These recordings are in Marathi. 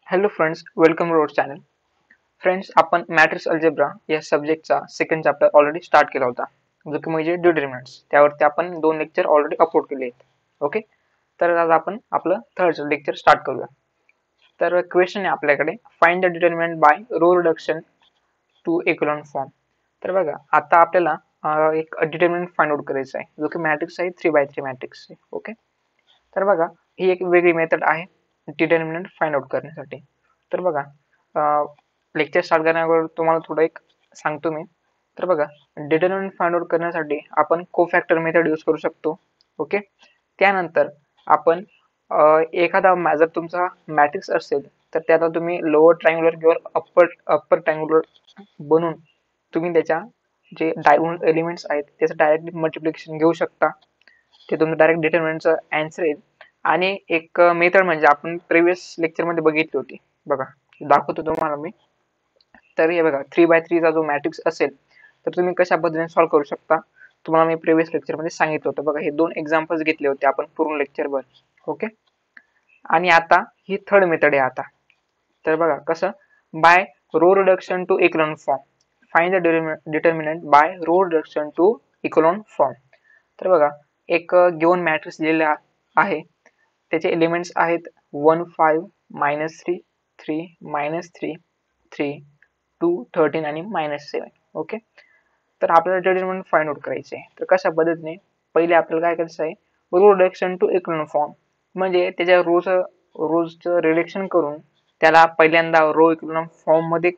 Hello friends, welcome to our channel. Friends, आपण मॅट्रिक्स अल्जेब्रा या सब्जेक्टचा सेकंड चॅप्टर ऑलरेडी स्टार्ट केला होता, जो की म्हणजे डिटर्मिनंट्स. त्यावरती आपण 2 लेक्चर ऑलरेडी अपलोड केले आहेत. ओके, तर आज आपण आपलं थर्ड लेक्चर स्टार्ट करूया. तर क्वेश्चन आहे आपल्याकडे, find the determinant by row reduction to equivalent form. तर बघा, आता आपल्याला एक डिटर्मिनंट फाइंड आउट करायचा आहे, जो की मॅट्रिक्स आहे 3x3 मॅट्रिक्स. ओके, तर बघा, ही एक वेगळी मेथड आहे डिटर्मिनंट फाइंड आउट करण्यासाठी. तर बघा, लेक्चर स्टार्ट करण्यावर तुम्हाला थोडं एक सांगतो मी. तर बघा, डिटर्मिनंट फाइंड आउट करण्यासाठी आपण कोफॅक्टर मेथड यूज करू शकतो. ओके, त्यानंतर आपण जर तुमचा मॅट्रिक्स असेल तर त्याला तुम्ही लोअर ट्रायंग्युलर किंवा अप्पर ट्रायंग्युलर बनवून तुम्ही त्याच्या जे डायगोनल एलिमेंट्स आहेत त्याचं डायरेक्टली मल्टिप्लिकेशन घेऊ शकता. ते तुमचं डायरेक्ट डिटर्मिनंटचं आन्सर येईल. आणि एक मेथड म्हणजे आपण प्रिव्हियस लेक्चरमध्ये बघितली होती. बघा, दाखवतो तुम्हाला मी. तर हे बघा, 3x3चा जो मॅट्रिक्स असेल तर तुम्ही कशा पद्धतीने सॉल्व्ह करू शकता तुम्हाला मी प्रिव्हियस लेक्चरमध्ये सांगितलं होतं. बघा, हे 2 एक्झाम्पल्स घेतले होते आपण पूर्ण लेक्चरभर. ओके, आणि आता ही थर्ड मेथड आहे आता. तर बघा कसं, by row reduction to equivalent form. Find the determinant by row reduction to equivalent form. तर बघा, एक गिवन मॅट्रिक्स दिलेला आहे, त्याचे एलिमेंट्स आहेत 1 5 -3 3 -3 3 2 13 आणि -7. ओके, तर आपल्याला डिटर्मिनंट फाइंड आउट करायचे आहे. तर कशा पद्धतीने, पहिले आपल्याला काय करायचं आहे, row reduction to equivalent form, म्हणजे त्याच्या रोजचं रिडक्शन करून त्याला पहिल्यांदा रो इक्वलंट फॉर्म मध्ये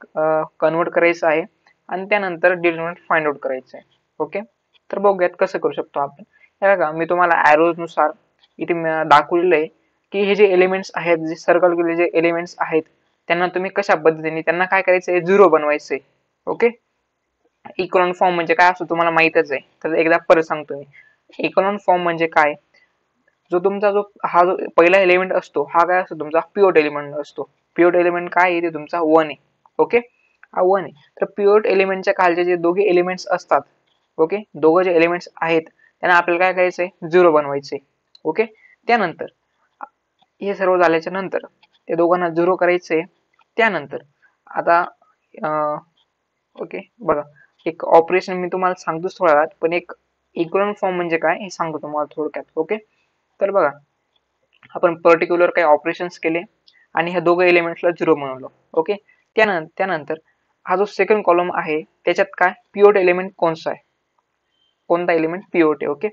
कन्वर्ट करायचं आहे आणि त्यानंतर डिटर्मिनंट फाइंड आउट करायचं आहे. ओके, तर बघूयात कसं करू शकतो आपण. हे बघा, मी तुम्हाला ॲरोज नुसार इथे दाखवलेलं आहे की हे जे एलिमेंट्स आहेत, जे सर्कल केलेले जे एलिमेंट्स आहेत, त्यांना तुम्ही कशा पद्धतीने त्यांना काय करायचंय, 0 बनवायचंय. ओके, इक्वलंट फॉर्म म्हणजे काय असतो तुम्हाला माहितच आहे, तर एकदा परत सांगतो मी. इक्वलंट फॉर्म म्हणजे काय, जो पहिला एलिमेंट असतो हा काय असतो, तुमचा पिव्होट एलिमेंट असतो. पिव्होट एलिमेंट काय आहे, ते तुमचा 1 आहे. ओके, हा 1 आहे. तर पिव्होट एलिमेंटच्या खालचे जे दोघे एलिमेंट्स असतात, ओके, दोघं जे एलिमेंट्स आहेत त्यांना आपल्याला काय करायचंय, 0 बनवायचे. ओके, त्यानंतर हे सर्व झाल्याच्या नंतर ते दोघांना 0 करायचे. त्यानंतर आता ओके, बघा, एक ऑपरेशन मी तुम्हाला सांगतोच थोड्या वेळात, पण एक इक्वलंट फॉर्म म्हणजे काय हे सांगतो तुम्हाला थोडक्यात. ओके, तर बघा, आपण पर्टिक्युलर काही ऑपरेशन्स केले आणि ह्या दोघं एलिमेंट्सला 0 बनवलं. ओके, त्यानंतर हा जो सेकंड कॉलम आहे त्याच्यात काय पिव्होट एलिमेंट कोणता आहे, कोणता एलिमेंट पिव्होट आहे. ओके,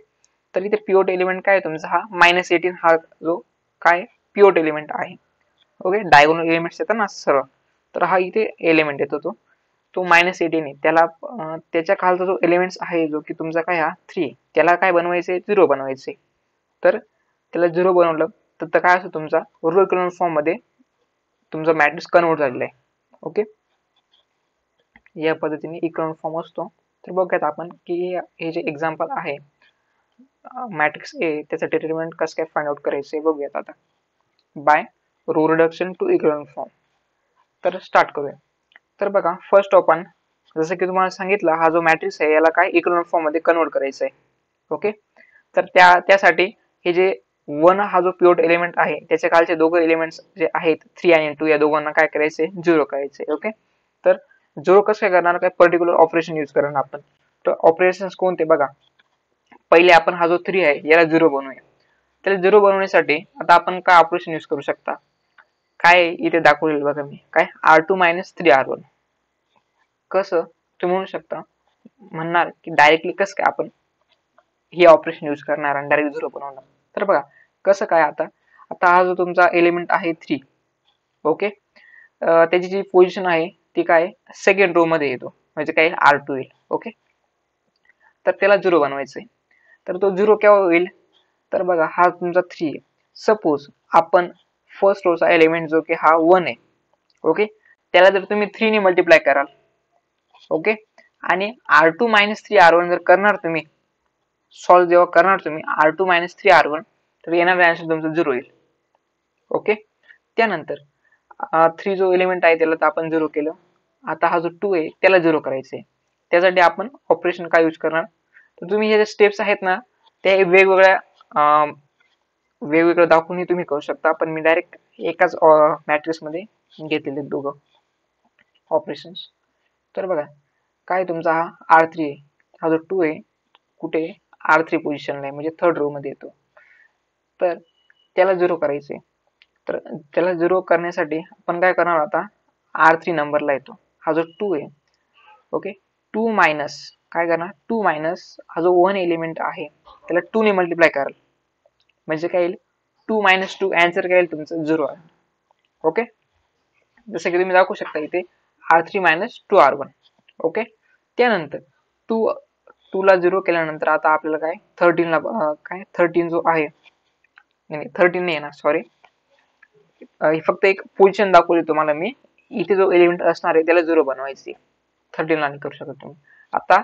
तर इथे पिव्होट एलिमेंट काय आहे तुमचा, हा -18 हा जो काय पिव्होट एलिमेंट आहे. ओके, डायगोनल एलिमेंट्स येतात ना सरळ, तर हा इथे एलिमेंट येतो, तो -18 आहे. त्याला त्याच्या खालचा जो एलिमेंट्स आहे जो की तुमचा काय, हा 3, त्याला काय बनवायचे, 0 बनवायचे. तर त्याला 0 बनवलं तर काय असतो तुमचा रो इक्वलंट फॉर्म मध्ये तुमचा मॅट्रिक्स कन्वर्ट झालेला आहे. ओके, या पद्धतीने इक्वलंट फॉर्म असतो. तर बघूयात आपण की हे जे एक्झाम्पल आहे मॅट्रिक्स ए, त्याचं डिटर्मिनंट कसं काय फाइंड आउट करायचं बघूयात आता, by row reduction to equivalent form. तर स्टार्ट करूया. तर बघा, फर्स्ट आपण जसं की तुम्हाला सांगितलं, हा जो मॅट्रिक्स आहे याला काय इक्वलंट फॉर्म मध्ये कन्वर्ट करायचं आहे. ओके, तर त्यासाठी हे जे 1 हा जो पिव्होट एलिमेंट आहे त्याच्या खालचे दोघं एलिमेंट्स जे आहेत 3 आणि 2 या दोघांना काय करायचे, 0 करायचे. ओके, तर 0 कसं काय करणार, काय पर्टिक्युलर ऑपरेशन यूज करणार आपण. तर ऑपरेशन्स कोणते बघा, पहिले आपण हा जो 3 आहे याला 0 बनवूया. त्याला 0 बनवण्यासाठी आता आपण काय ऑपरेशन यूज करू शकता, काय इथे दाखवलेलं बघा मी, काय R2 - 3R1. कसं तुम्ही म्हणू शकता, म्हणणार की डायरेक्टली कसं काय आपण हे ऑपरेशन यूज करणार आणि डायरेक्ट 0 बनवणार. तर बघा कसं काय, आता आता हा जो तुमचा एलिमेंट आहे 3, ओके, त्याची जी पोझिशन आहे ती काय सेकंड रो मध्ये येतो, म्हणजे काय R2 येईल. ओके, तर त्याला 0 बनवायचंय. तर तो 0 केव्हा होईल, तर बघा, हा तुमचा 3 आहे. सपोज आपण फर्स्ट रोचा एलिमेंट जो की हा 1 आहे, ओके, त्याला जर तुम्ही 3 ने मल्टिप्लाय कराल, ओके, आणि R2 - 3R1 जर करणार तुम्ही, सॉल्व जेव्हा करणार तुम्ही R2 - 3R1, तर येणारा आन्सर तुमचा 0 येईल. ओके, त्यानंतर 3 जो एलिमेंट आहे त्याला तर आपण 0 केलं. आता हा जो 2 आहे त्याला 0 करायचं आहे. त्यासाठी आपण ऑपरेशन काय यूज करणार, तर तुम्ही हे जे स्टेप्स आहेत ना ते वेगवेगळं दाखवूनही तुम्ही करू शकता, पण मी डायरेक्ट एकाच मॅट्रिक्स मध्ये घेतलेले दोघं ऑपरेशन्स. तर बघा काय तुमचा हा R3 आहे, हा जो 2 आहे कुठे R3 पोझिशनला आहे म्हणजे थर्ड रो मध्ये येतो. तर त्याला 0 करायचे, तर त्याला 0 करण्यासाठी आपण काय करणार आता R3 नंबरला येतो हा जो 2 आहे. ओके 2 मायनस काय करणार 2 मायनस हा जो 1 एलिमेंट आहे त्याला 2 ने मल्टिप्लाय कराल म्हणजे काय येईल 2 मायनस 2 आन्सर काय येईल तुमचं 0 आहे. ओके जसं की तुम्ही दाखवू शकता इथे R3 मायनस 2R1. ओके त्यानंतर 2 ला 0 केल्यानंतर आता आपल्याला काय 13 ला काय 13 जो आहे नाही 13 नाही येणार सॉरी, फक्त एक पोझिशन दाखवली तुम्हाला मी, इथे जो एलिमेंट असणार आहे त्याला 0 बनवायची, 13 ला नाही करू शकत तुम्ही. आता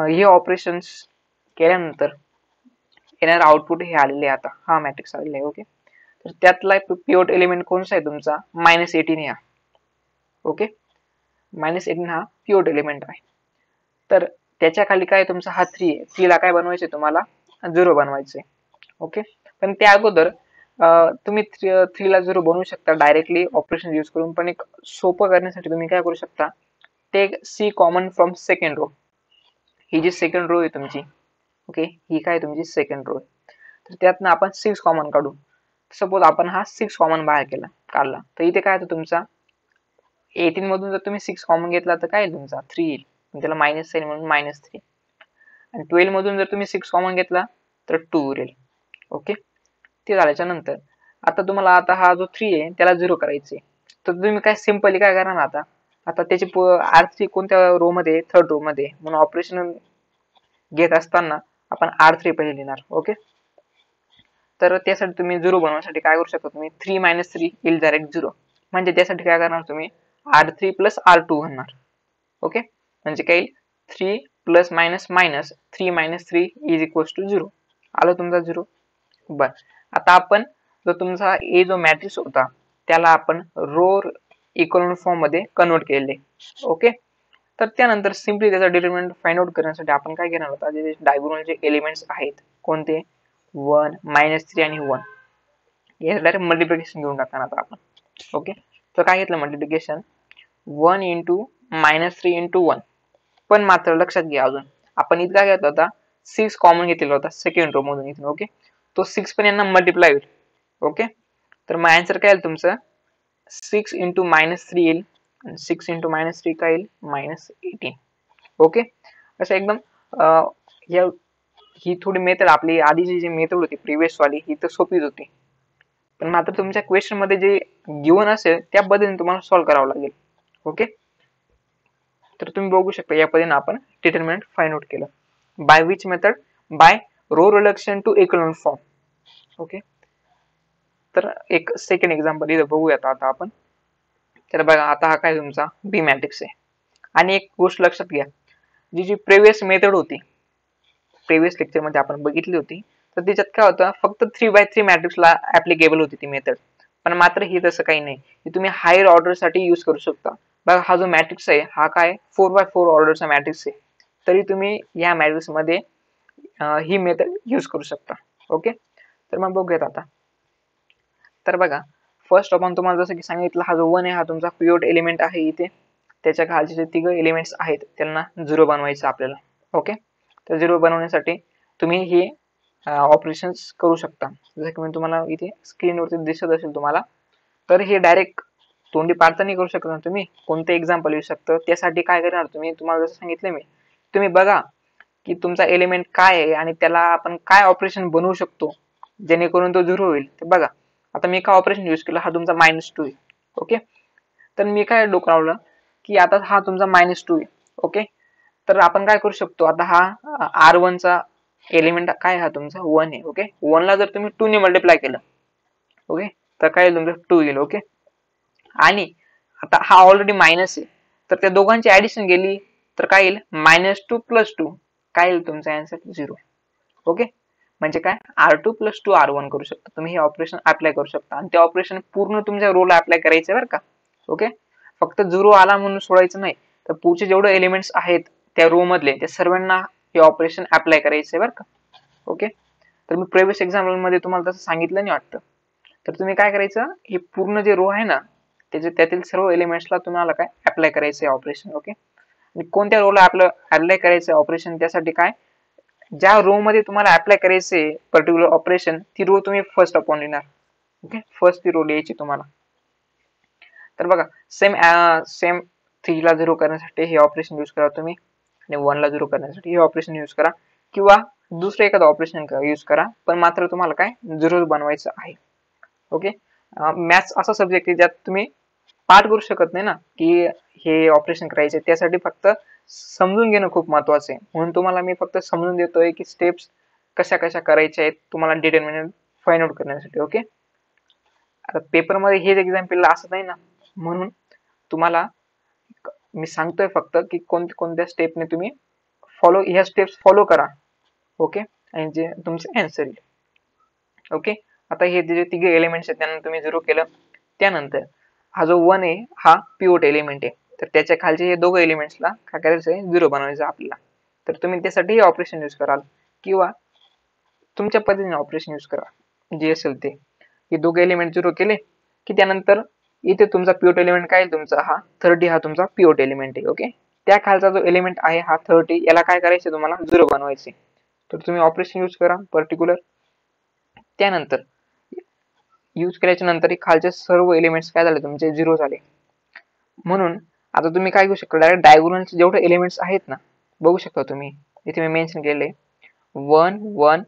हे ऑपरेशन्स केल्यानंतर येणार आउटपुट हे आलेले आहे, आता हा मॅट्रिक्स आलेला आहे. ओके तर त्यातला पिव्होट एलिमेंट कोणता आहे तुमचा -18 हा. ओके -18 हा पिव्होट एलिमेंट आहे. तर त्याच्या खाली काय तुमचा हा 3 आहे, 3 ला काय बनवायचे तुम्हाला 0 बनवायचे. ओके पण त्या अगोदर तुम्ही 3 ला 0 बनवू शकता डायरेक्टली ऑपरेशन यूज करून, पण एक सोपं करण्यासाठी तुम्ही काय करू शकता take C common from second row. ही जी सेकंड रो आहे तुमची, ओके ही काय तुमची सेकंड रो आहे, तर त्यातनं आपण 6 कॉमन काढू. सपोज आपण हा 6 कॉमन बाहेर काढला तर इथे काय होतं तुमचा 18 मधून जर तुम्ही 6 कॉमन घेतला तर काय तुमचा 3 येईल, त्याला मायनस साइन म्हणून -3. आणि 12 मधून जर तुम्ही 6 कॉमन घेतला तर 2 उरेल. ओके ते झाल्याच्या नंतर आता तुम्हाला आता हा जो 3 आहे त्याला 0 करायचे, तर तुम्ही काय सिंपली काय करणार आता आता त्याची R3 कोणत्या रो मध्ये थर्ड रो मध्ये, म्हणून ऑपरेशन घेत असताना आपण R3 पहिले लिहिणार. ओके तर त्यासाठी तुम्ही 0 बनवण्यासाठी काय करू शकता तुम्ही 3 - 3 येईल डायरेक्ट 0, म्हणजे त्यासाठी काय करणार तुम्ही R3 + R2 म्हणणार. ओके म्हणजे काय 3 + -3 - 3 = 0 आलं तुमचा 0. बर आता आपण जो तुमचा ए जो मॅट्रिक्स होता त्याला आपण रो इक्विव्हॅलेंट फॉर्म मध्ये कन्वर्ट केले. ओके तर त्यानंतर सिम्पली त्याचा डिटर्मिनंट फाइंड आउट करण्यासाठी आपण काय घेणार होता, जे डायगोनलचे एलिमेंट्स आहेत कोणते 1 -3 आणि 1 हे डायरेक्ट मल्टिप्लिकेशन घेऊन टाकणार आता आपण. ओके तर काय घेतलं मल्टिप्लिकेशन 1 × -3 × 1, पण मात्र लक्षात घ्या अजून आपण इथं काय घेतला होता 6 कॉमन घेतलेला होता सेकंड रो मधून इथून. ओके तो 6 पण यांना मल्टिप्लाय होईल. ओके तर मग आन्सर काय येईल तुमचं 6 × -3 येईल, 6 × -3 काय येईल -18. ओके असं एकदम ही थोडी मेथड आपली आधीची जी मेथड होती प्रिव्हियस वाली ही तर सोपीच होती, पण मात्र तुमच्या क्वेश्चन मध्ये जे गिवन असेल त्या पद्धतीने तुम्हाला सॉल्व्ह करावं लागेल. ओके तर तुम्ही बघू शकता या पद्धतीने आपण डिटर्मिनंट फाइंड आउट केलं. By which method, by row reduction to equivalent form. Okay तर एक सेकंड एक्झाम्पल इथं बघूयात आता आपण. तर बघा आता हा काय तुमचा बी मॅट्रिक्स आहे, आणि एक गोष्ट लक्षात घ्या जी प्रिव्हियस मेथड होती प्रिव्हियस लेक्चर मध्ये आपण बघितली होती, तर त्याच्यात काय होतं फक्त 3x3 मॅट्रिक्सला ऍप्लिकेबल होती ती मेथड, पण मात्र ही तसं काही नाही, ही तुम्ही हायर ऑर्डर साठी यूज करू शकता. बघा हा जो मॅट्रिक्स आहे हा काय 4x4 ऑर्डरचा मॅट्रिक्स आहे, तरी तुम्ही या मॅट्रिक्स मध्ये ही मेथड यूज करू शकता. ओके तर मग बघूयात आता. तर बघा फर्स्ट आपण तुम्हाला जसं की सांगितलं हा जो 1 आहे हा तुमचा पिव्होट एलिमेंट आहे, इथे त्याच्या खालचे जे तिघ एलिमेंट्स आहेत त्यांना 0 बनवायचं आपल्याला. ओके तर 0 बनवण्यासाठी तुम्ही हे ऑपरेशन्स करू शकता, जसं की मी तुम्हाला इथे स्क्रीनवरती दिसत असेल तुम्हाला. तर हे डायरेक्ट तोंडी पाडता नाही करू शकत ना, तुम्ही कोणतं एक्झाम्पल येऊ शकतं त्यासाठी काय करणार तुम्ही, तुम्हाला जसं सांगितलं मी तुम्ही बघा की तुमचा एलिमेंट काय आहे आणि त्याला आपण काय ऑपरेशन बनवू शकतो जेणेकरून तो 0 होईल. तर बघा आता मी काय ऑपरेशन यूज केलं, हा तुमचा -2 आहे. ओके तर मी काय डोकं लावलं की आता हा तुमचा -2 आहे. ओके तर आपण काय करू शकतो आता हा R1 चा एलिमेंट काय हा तुमचा 1 आहे. ओके 1 ला जर तुम्ही 2 ने मल्टिप्लाय केलं ओके तर काय तुमचं 2 येईल. ओके आणि आता हा ऑलरेडी मायनस आहे तर त्या दोघांची ऍडिशन गेली तर काय येईल -2 + 2 काय येईल तुमचा आन्सर 0. ओके म्हणजे काय R2 + 2 R1 करू शकता तुम्ही, हे ऑपरेशन अप्लाय करू शकता आणि ते ऑपरेशन पूर्ण तुमच्या रोला अप्लाय करायचं बरं का. ओके फक्त 0 आला म्हणून सोडायचं नाही, तर पुढचे जेवढे एलिमेंट्स आहेत त्या रो मधले त्या सर्वांना हे ऑपरेशन अप्लाय करायचंय बरं का. ओके तर मी प्रिव्हियस एक्झाम्पल मध्ये तुम्हाला तसं सांगितलं नाही वाटतं. तर तुम्ही काय करायचं, हे पूर्ण जे रो आहे ना त्यातील सर्व एलिमेंट्सला तुम्हाला काय अप्लाय करायचं आहे ऑपरेशन. ओके, आणि कोणत्या रोला आपलं अप्लाय करायचं ऑपरेशन, त्यासाठी काय ज्या रो मध्ये तुम्हाला अप्लाय करायचे पर्टिक्युलर ऑपरेशन ती रो तुम्ही फर्स्ट अपॉन लिहिणार. ओके, फर्स्ट ती रो लिहायची तुम्हाला. तर बघा सेम 3 ला 0 करण्यासाठी हे ऑपरेशन यूज करा तुम्ही, आणि 1 ला 0 करण्यासाठी हे ऑपरेशन यूज करा, किंवा दुसरं एखादं ऑपरेशन यूज करा, पण मात्र तुम्हाला काय 0 बनवायचं आहे. ओके, मॅथ्स असा सब्जेक्ट आहे ज्यात तुम्ही पाठ करू शकत नाही ना की हे ऑपरेशन करायचे, त्यासाठी फक्त समजून घेणं खूप महत्वाचं आहे. म्हणून तुम्हाला मी फक्त समजून देतोय की स्टेप्स कशा कशा करायच्या आहेत तुम्हाला डिटर्मिनंट फाइंड आउट करण्यासाठी. ओके, आता पेपरमध्ये हेच एक्झाम्पल असं नाही ना, म्हणून तुम्हाला मी सांगतोय फक्त की कोणत्या स्टेपने तुम्ही ह्या स्टेप्स फॉलो करा. ओके, आणि जे तुमचं आन्सर येईल. ओके, आता हे जे तिघे एलिमेंट्स आहेत त्यांना तुम्ही 0 केलं. त्यानंतर हा जो 1 आहे हा पिव्होट एलिमेंट आहे, तर त्याच्या खालचे हे दोघं एलिमेंट्सला काय करायचं आहे 0 बनवायचं आपल्याला. तर तुम्ही त्यासाठी हे ऑपरेशन यूज कराल, किंवा तुमच्या पद्धतीने ऑपरेशन यूज करा जे असेल ते. हे दोघे एलिमेंट 0 केले की त्यानंतर इथे तुमचा पिव्होट एलिमेंट काय आहे, तुमचा हा 30 हा तुमचा पिव्होट एलिमेंट आहे. ओके, त्या खालचा जो एलिमेंट आहे हा 30 याला काय करायचं तुम्हाला 0 बनवायचे. तर तुम्ही ऑपरेशन यूज करा पर्टिक्युलर. त्यानंतर यूज केल्याच्या नंतर खालचे सर्व एलिमेंट्स काय झाले तुमचे 0 झाले. म्हणून आता तुम्ही काय करू शकता, डायरेक्ट डायगोनलचे जेवढे एलिमेंट्स आहेत ना बघू शकता तुम्ही, इथे मी मेन्शन केले 1 1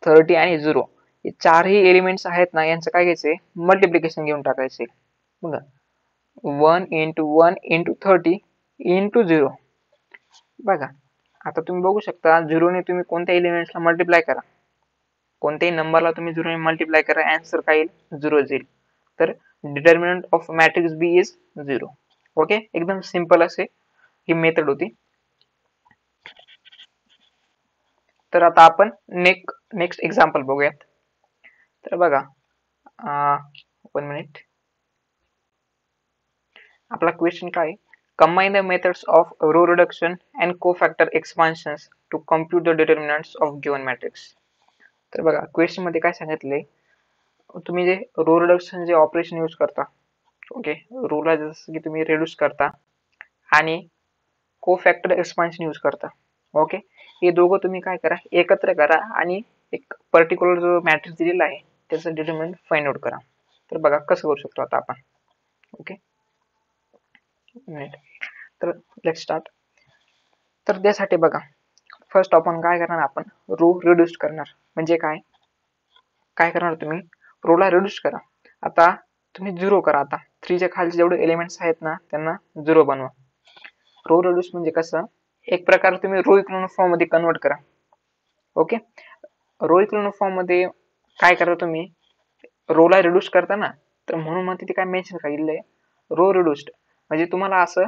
30 आणि 0, हे चारही एलिमेंट्स आहेत ना यांचं काय घ्यायचंय मल्टिप्लिकेशन घेऊन टाकायचे. बघा 1 into 1 into 30 into 0. बघा आता तुम्ही बघू शकता 0 ने तुम्ही कोणत्या एलिमेंट्सला मल्टिप्लाय करा, कोणत्याही नंबरला तुम्ही 0 ने मल्टिप्लाय करा, आन्सर काय येईल 0 येईल. तर determinant of matrix B is 0. Okay, एकदम सिंपल असे ही मेथड होती. तर आता आपण नेक्स्ट एक्झाम्पल बघूयात. तर बघा 1 मिनिट, आपला क्वेश्चन काय, combine the methods of row reduction and cofactor expansions to compute the determinants of given matrix. तर बघा क्वेश्चन मध्ये काय सांगितले, तुम्ही जे रो रिडक्शन जे ऑपरेशन यूज करता, ओके, रोला जसं की तुम्ही रिड्यूस करता आणि कोफॅक्टर एक्सपान्शन यूज करता. ओके, हे दोघं तुम्ही काय करा एकत्र करा आणि एक पर्टिक्युलर जो मॅट्रिक्स दिलेला आहे त्याचं डिटर्मिनंट फाइंड आउट करा. तर बघा कसं करू शकतो आता आपण. ओके, तर लेट्स स्टार्ट. तर त्यासाठी बघा फर्स्ट आपण काय करणार, आपण रो रिड्यूस करणार. म्हणजे काय करणार तुम्ही रोला रिड्यूस करा. आता तुम्ही 0 करा. आता 3 च्या खालचे जेवढे एलिमेंट्स आहेत ना त्यांना 0 बनवा. रो रिड्यूस म्हणजे कसं, एक प्रकार तुम्ही रो इक्लोन फॉर्म मध्ये कन्वर्ट करा. ओके, रो इक्लोन फॉर्म मध्ये काय करा तुम्ही रोला रिड्यूस करता ना, तर म्हणून मग तिथे काय मेन्शन केलेलं रो रिड्यूस्ड. म्हणजे तुम्हाला असं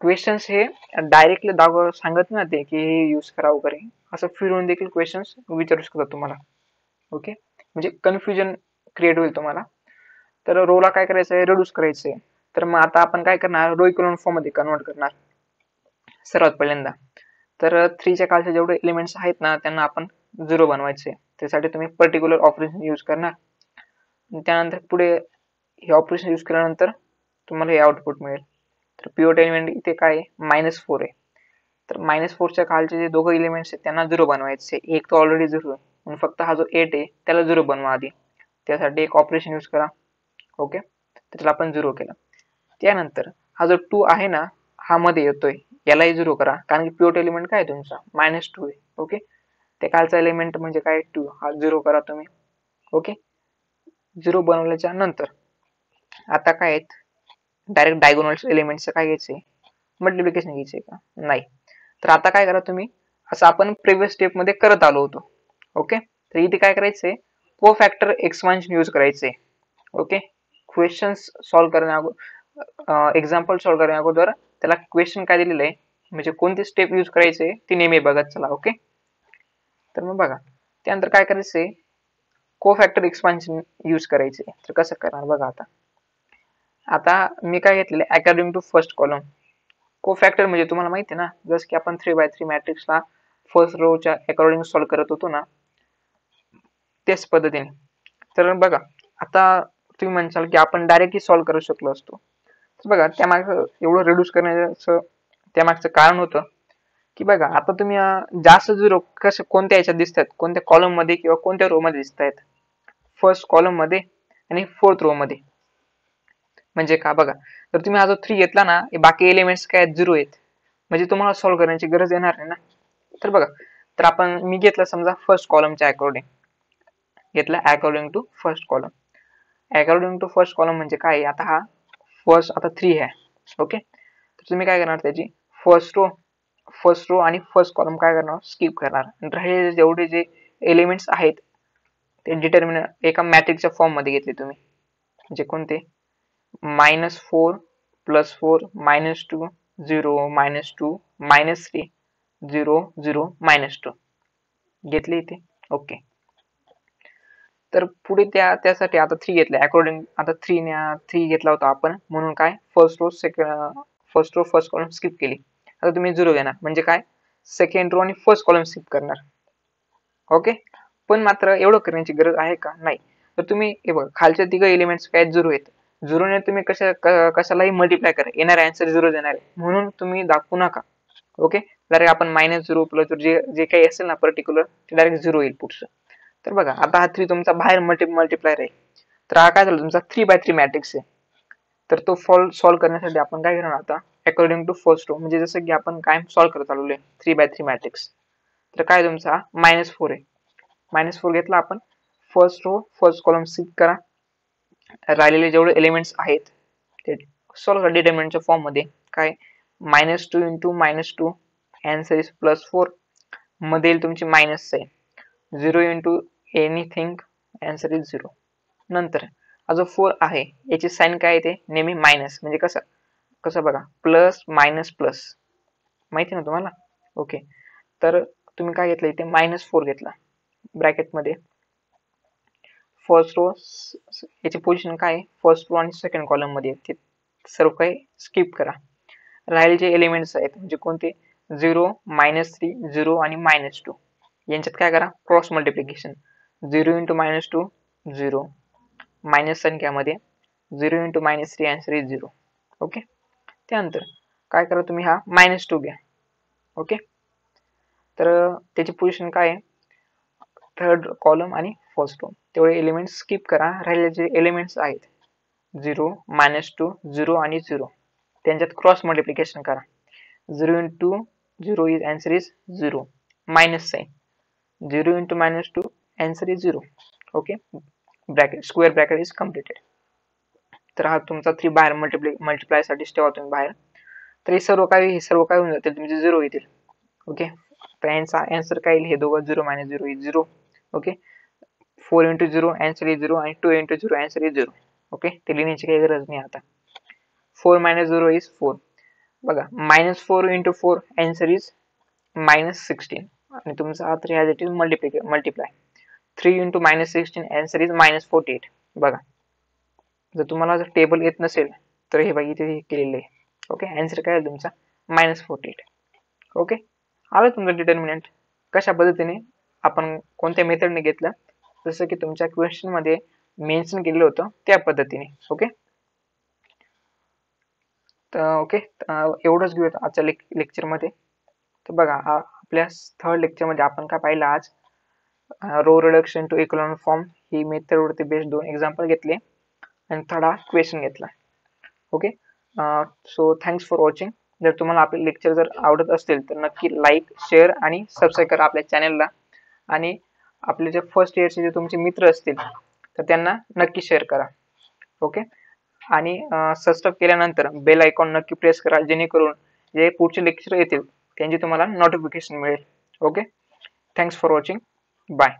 क्वेश्चन्स हे डायरेक्टली सांगत ना ते की हे यूज करा वगैरे, असं फिरून देखील क्वेश्चन्स विचारू शकतात तुम्हाला. ओके, म्हणजे कन्फ्युजन क्रिएट होईल तुम्हाला. तर रोला काय करायचं आहे रिड्यूस करायचं आहे. तर मग आता आपण काय करणार रो इक्लोन फॉर्म मध्ये कन्वर्ट करणार सर्वात पहिल्यांदा. तर 3 च्या खालचे जेवढे एलिमेंट्स आहेत ना त्यांना आपण 0 बनवायचे. त्यासाठी तुम्ही पर्टिक्युलर ऑपरेशन यूज करणार. त्यानंतर पुढे हे ऑपरेशन यूज केल्यानंतर तुम्हाला हे आउटपुट मिळेल. तर पिव्होट एलिमेंट इथे काय आहे -4 आहे. तर -4 च्या खालचे जे दोघं एलिमेंट्स आहेत त्यांना 0 बनवायचे. एक तो ऑलरेडी 0 आहे, म्हणून फक्त हा जो 8 आहे त्याला 0 बनवा आधी. त्यासाठी एक ऑपरेशन यूज करा. ओके, त्याला आपण 0 केलं. त्यानंतर हा जो 2 आहे ना हा मध्ये येतोय, यालाही 0 करा, कारण की पिव्होट एलिमेंट काय आहे तुमचा -2 आहे. ओके, त्या खालचा एलिमेंट म्हणजे काय 2, हा 0 करा तुम्ही. ओके, 0 बनवल्याच्या नंतर आता काय आहेत डायरेक्ट डायगोनल एलिमेंटचं काय घ्यायचंय मल्टिप्लिकेशन घ्यायचंय का नाही. तर आता काय करा तुम्ही, असं आपण प्रिव्हियस स्टेप मध्ये करत आलो होतो. ओके, तर इथे काय करायचंय कोफॅक्टर एक्सपान्शन यूज करायचंय. ओके, क्वेश्चन्स सॉल्व्ह करण्या एक्झाम्पल सॉल्व्ह करण्या अगोदर त्याला क्वेश्चन काय दिलेलं आहे म्हणजे कोणती स्टेप यूज करायचे ती नेहमी बघत चला. ओके, तर मग बघा त्यानंतर काय करायचंय कोफॅक्टर एक्सपान्शन यूज करायचे. तर कसं करणार बघा. आता मी काय घेतलेलं अकॉर्डिंग टू फर्स्ट कॉलम. कोफॅक्टर म्हणजे तुम्हाला माहिती आहे ना, जसं की आपण 3x3 मॅट्रिक्सला फर्स्ट रोच्या अकॉर्डिंग सॉल्व्ह करत होतो ना त्याच पद्धतीने. तर बघा आता तुम्ही म्हणशाल की आपण डायरेक्टली सॉल्व्ह करू शकलो असतो, बघा त्यामागचं एवढं रिड्यूस करण्याचं त्यामागचं कारण होतं की बघा आता तुम्ही जास्त झिरो कसे कोणत्या याच्यात दिसत आहेत, कोणत्या कॉलम मध्ये किंवा कोणत्या रो मध्ये दिसत आहेत, फर्स्ट कॉलम मध्ये आणि फोर्थ रो मध्ये. म्हणजे का बघा, जर तुम्ही हा जो 3 घेतला ना, बाकी एलिमेंट्स काय झिरो आहेत, म्हणजे तुम्हाला सॉल्व्ह करण्याची गरज येणार नाही ना. तर बघा, तर आपण मी घेतलं समजा फर्स्ट कॉलमच्या अकॉर्डिंग घेतला, according to first column. According to first column म्हणजे काय, आता हा फर्स्ट आता 3 आहे. ओके, तर तुम्ही काय करणार, त्याची फर्स्ट रो आणि फर्स्ट कॉलम काय करणार, स्किप करणार. आणि राहिलेले जेवढे जे एलिमेंट्स आहेत ते डिटर्मिनंट एका मॅट्रिक्सच्या फॉर्म मध्ये घेतले तुम्ही. म्हणजे कोणते, -4 +4 -2 0 -2 -3 0 0 -2 घेतले इथे. ओके, तर पुढे त्यासाठी आता 3 घेतले अकॉर्डिंग, आता 3 घेतला होता आपण, म्हणून काय first row first column skip केली. आता तुम्ही 0 घेणार म्हणजे काय, सेकंड रो आणि फर्स्ट कॉलम स्किप करणार. ओके, पण मात्र एवढं करण्याची गरज आहे का, नाही. तर तुम्ही हे बघा, खालच्या तिघ एलिमेंट्स काय 0 आहेत, 0 ने तुम्ही कशालाही मल्टिप्लाय करा, येणारा आन्सर 0 येणार आहे, म्हणून तुम्ही दाखवू नका. ओके, डायरेक्ट आपण -0 + जे काही असेल ना पर्टिक्युलर, ते डायरेक्ट 0 येईल पुढचं. तर बघा, आता हा 3 तुमचा बाहेर मल्टिप्लाय राहील. तर हा काय झाला, तुमचा 3x3 मॅट्रिक्स आहे. तर तो सॉल्व्ह करण्यासाठी आपण काय करणार आता, अकॉर्डिंग टू फर्स्ट रो, म्हणजे जसं की आपण काय सॉल्व्ह करत आलेलो आहे 3x3 मॅट्रिक्स. तर काय तुमचा -4 आहे, -4 घेतला आपण, first row first column skip करा, राहिलेले जेवढे एलिमेंट्स आहेत ते सॉल्व्ह करा डिटर्मिनंटच्या फॉर्म मध्ये. काय, -2 × -2 आन्सर इज +4, मध्ये येईल तुमची मायनस आहे, 0 × एनिथिंग आन्सर इज 0. नंतर हा जो 4 आहे याची साइन काय येते, नेहमी मायनस, म्हणजे कसं बघा, प्लस मायनस प्लस, माहिती ना तुम्हाला. ओके, तर तुम्ही काय घेतलं इथे -4 घेतला ब्रॅकेटमध्ये, फर्स्ट रो याची पोझिशन काय, फर्स्ट रो आणि सेकंड कॉलम मध्ये, ते सर्व काही स्किप करा. राहिले जे एलिमेंट्स आहेत म्हणजे कोणते, 0 -3 0 आणि -2 यांच्यात काय करा, क्रॉस मल्टिप्लिकेशन, 0 × -2 0, मायनस संख्यामध्ये 0 × -3 आन्सर इज 0. ओके, त्यानंतर काय करा, तुम्ही हा -2 घ्या. ओके, तर त्याची पोझिशन काय आहे, थर्ड कॉलम आणि फर्स्ट रो, तेवढे एलिमेंट स्किप करा. राहिलेले जे एलिमेंट्स आहेत 0 -2 0 आणि 0 त्यांच्यात क्रॉस मल्टिप्लिकेशन करा, 0 × 0 is answer is 0, minus sign, 0 × -2 answer is 0. Okay, bracket square bracket is completed. तर हा तुमचा 3 बाहेर मल्टिप्लाय साठी ठेवा तुम्ही बाहेर. तर हे सर्व काही होऊन जातील, तुमचे 0 येतील. ओके, तर यांचा आन्सर काय येईल, हे दोघं 0 - 0 इज 0. ओके, 4 × 0 आन्सर इज 0 आणि 2 × 0 आन्सर इज 0. ओके, ते लिहिण्याची काही गरज नाही आता. 4 - 0 इज 4. बघा, -4 × 4 आन्सर इज -16 आणि तुमचा हा 3 as it is multiply, 3 × -16 answer is -48. बघा, जर तुम्हाला जर टेबल येत नसेल तर हे बघा इथे केलेले आहे. ओके, आन्सर काय आहे तुमचा -48. ओके, आलं तुमचं डिटर्मिनंट. कशा पद्धतीने आपण कोणत्या मेथडने घेतलं, जसं की तुमच्या क्वेश्चन मध्ये मेन्शन केलेलं होतं त्या पद्धतीने. ओके, तर ओके, एवढंच घेऊयात आजच्या लेक्चरमध्ये. तर बघा, आपल्या थर्ड लेक्चरमध्ये आपण काय पाहिलं आज, row reduction to equilibrium form ही मेथडवरती बेस्ड 2 एक्झाम्पल घेतले आणि थोडा क्वेश्चन घेतला. Okay, so thanks for watching. जर तुम्हाला आपले लेक्चर जर आवडत असतील तर नक्की लाईक, शेअर आणि सबस्क्राईब करा आपल्या चॅनलला. आणि आपले जे फर्स्ट इयरचे जे तुमचे मित्र असतील तर त्यांना नक्की शेअर करा. ओके, आणि सबस्क्राईब केल्यानंतर बेल आयकॉन नक्की प्रेस करा, जेणेकरून जे पुढचे लेक्चर येतील त्यांची तुम्हाला नोटिफिकेशन मिळेल. Okay, thanks for watching, bye.